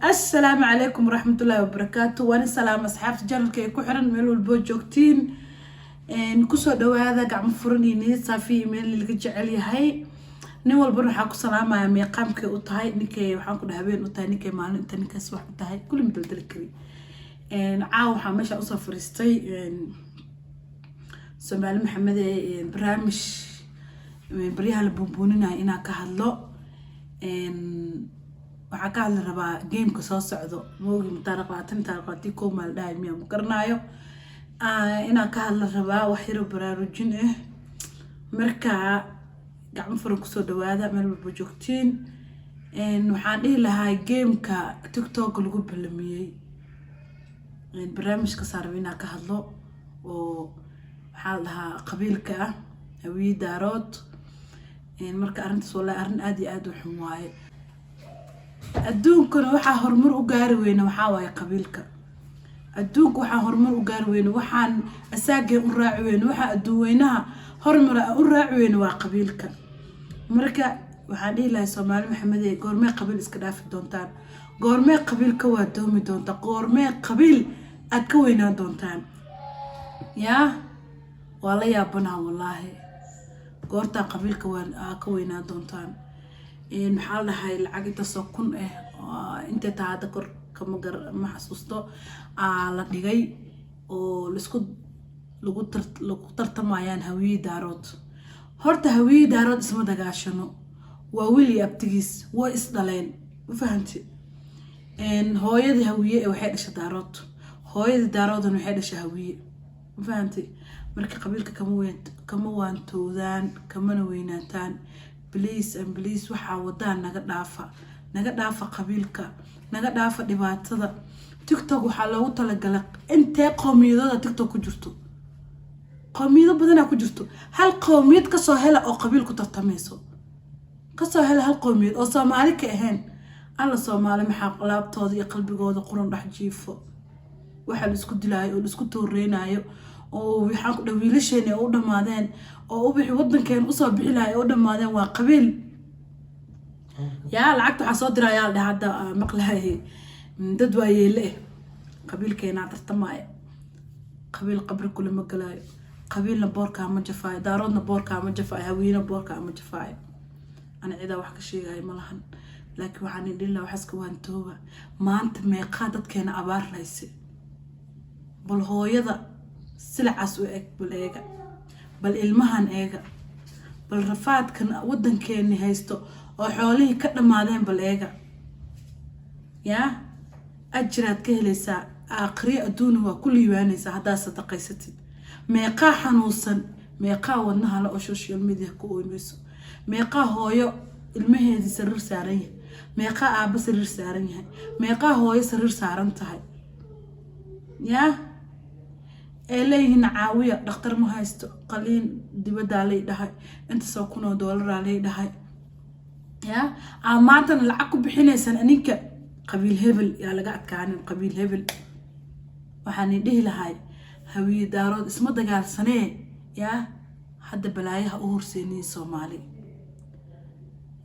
السلام عليكم ورحمة الله وبركاته. وانا سلام أصحاب جنرال كي كحرن ميلو البوجوكتين نكسو دواذا قاعد فرني نيسا في ميل اللي جعلي هاي نوال برو حاكو سلامة ميقام كي أطهاي نكي وحاكو دهبين أطهاي نكي مالو انت نكي سواح أطهاي كل مدل دلكري عاو حامشا أصا فريستي سمال محمد برامج بريها البونبونينا إنا كهالو waxaa ka hadli rabaa gameka soo socdo moogi taariikhda ko maal dhahay miya ma garanayo inaan ka hadli rabaa wax yar baraarujin ah marka gacmo furan kusoo dhawaada meel walba joogtiin waxaan dhihi lahaa gameka TikTok lagu bilamiyay barnaamijka saarab inaan ka hadlo oo waxaa la dhahaa qabiilka ah hawiye daarood marka arrintaas wallahi arrin aad iyo aad u xun waaye adduunkana waxaa horumar u gaari weyna waxaa waaye qabiilka adduunka waxaa horumar u gaari weyna waxaan asaageen u raaci weyna waxaa adduunweynaha horumar u raaci weyna waa qabiilka marka waxaan dhihi lahaa Soomaali Maxamed ee goormee qabiil iska dhaafi doontaan goormee qabiilka waa doomi doonta goormee qabiil aad ka weynaan doontaan yaa wala yaabana wallahi goorta qabiilka waa ka weynaan doontaan maxaa lahay lacag inta soo kun inta taada kor kama gar ma xasuusto la dhigay oo lagu tartamayaan hawiye daarood horta hawiye daarood isma dagaashano waa wiil iyo abtigiis way is dhaleen u fahanti hooyadii hawiye waxay dhashay daarood hooyadii daaroodna waxay dhashay hawiye u fahanti marka qabiilka kama waantoodaan kamana weynaataan بليز waxaa wadaan naga dhaafa qabiilka naga dhaafa dhibaatada TikTok waxaa loogu talagalay intee qoomiyadooda TikTok ku jirto qoomiyado badan ku jirto hal qoomiyad ka soo hela oo qabiil ku tartamayso ka soo hela hal qoomiyad oo Soomaali ka ahayn alla Soomaali maxaa laabtooda iyo qalbigooda quran dhex jiifo waxa la isku dilaayo oo la isku tooreenayo oo waxaan ku dhawiilasheen oo dhamaadeen oo wixii wadankeen u soo bixi lahayd oo dhamaadeen waa qabiil yaa lacagta waxa soo diraya hadda maqlahay dad waayeele qabiilkeena tartamay qabiil qabri kula ma galaayo qabiilna boorka ma jafay daaroodna boorka ma jafay hawiina boorka ma jafay ana cida wax ka sheegay ma lahan laakiin waxaan idin wax iska waan tooba maanta meeqa dadkeena abaar laysay bal hooyada silacas u eg bal eega bal ilmahan eega bal rafaadkan wadankeena haysto oo xoolihii ka dhamaadeen bal eega yaa ajraad ka helaysaa aakhiri adduun waa ku liibaanaysaa hadaa sadaqaysatid meeqa xanuunsan meeqa wadnaha la oo social media ku oynayso meeqa hooyo ilmaheedii sariir saaran yahay meeqa aaba sariir saaran yahay meeqa hooyo sariir saaran tahay yaa إليه نعاوية دكتور ما هيستو قليل دبدا عليه ده أنت سو كنا $1 عليه ده يا عامةً العقب بحين سنة أنيك قبيل هبل يا لقعت كان قبيل هبل وحني ده لهاي هوي دارود اسمه دجال سنة يا حد بلايها أور سنين Soomaali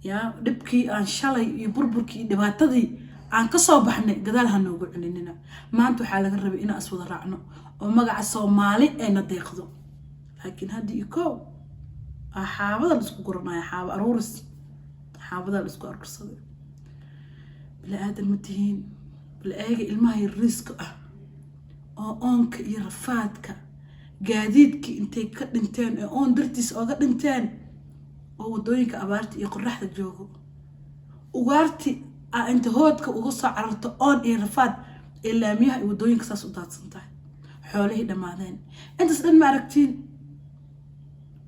يا دبكي عن شلي يبربركي دبعتدي عن كصوب إحنا قدالها نوجع لنا ما أنتوا حالك الربي إنا أسود رعنو ومجا Soomaali أنا ديخذو لكن هدي يكو حافظ الاسكو قرنا يا حافظ أرورس حافظ الاسكو أرورس بلا آدم متهين بلا أجي الماهي الرزق أونك يرفاتك جديدك أنتين أون درتيس أو قد أنتين أو دوينك أبارتي يقول رحت الجوجو وقارتي أنت هودك وقصة عرضت أون يرفات إلا ميها ودوينك ساس ودات سنتين حوله دمادين أنت سأل معركتين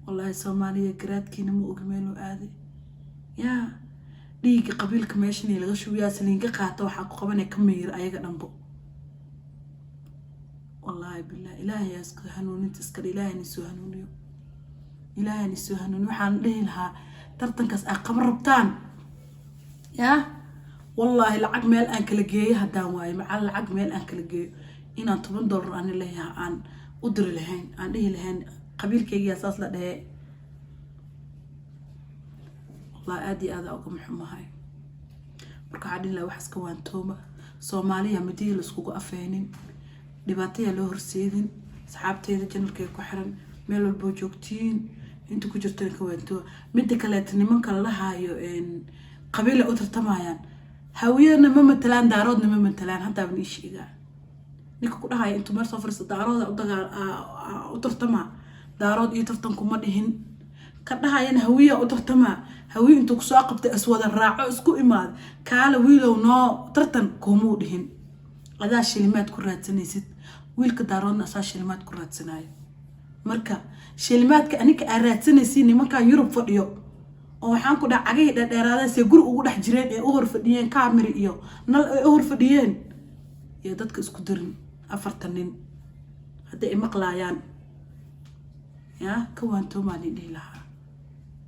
والله Soomaaliya garaadkiina ma ogmeelo aadi yaa dhiig qabiilka meeshani laga shubiyaa saliinka qaata waxa ku qabanay ka meeyir ayaga dhanbo wallahi billahi ilaahay iska hanuuninta iska ilaahay soo hanuuniyo waxaan dhihi lahaa tartankaas ay qaban rabtaan yaa wallahi lacag meel aan kala geeyo hadaan waayo macal lacag meel aan kala geeyo inaan $10 aan leeyahay aan u diri lahayn aan dhihi lahayn qabiilkayga asaas la dhahay wallahi aad iyo aad uga maxumahay marka hadin la wax iska waan tooma Soomaaliya midii la iskugu afeenin dhibaataya loo horseedin saxaabteeda janalkay ku xiran meel walba joogtiin inta ku jirto ka weynto mid kale nimanka la haayo qabiil u tartamayaan hawiyana ma matalaan daaroodna ma matalaan hadda baan ishiga ninka ku dhahay intuu mar soo fariisto daarooda u tartama daarood iyo tartanku ma dhihin ka dhahayna hawiya u tartama hawiy intuu ku soo qabtay aswada raaco isku imaad kaala wiilow noo tartan koomuu dhihin adaa shilimaad ku raadsanaysid wiilka daaroodna asaa shilimaad ku raadsanayo marka shilimaadka anika aan raadsanaysiin nimanka Yurub fadhiyo oo waxaan ku dhacay dheeraadeen si guri ugu dhex jireen ee u hor fadhiyeen kaamir iyo nal ay u hor fadhiyeen iyo dadka isku dirin 4 nin hadda ay maqlaayaan ya ka waanto maali dhilaha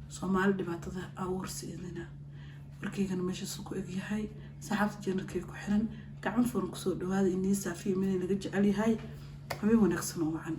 Soomaali dhibaatada awursiidina warkaygan meesha ku egyahay saxaafta janarkay ku xiran gacan furan ku soo dhawaada inii saafiyo meel laga jecel yahay habeen wanaagsan oo wacan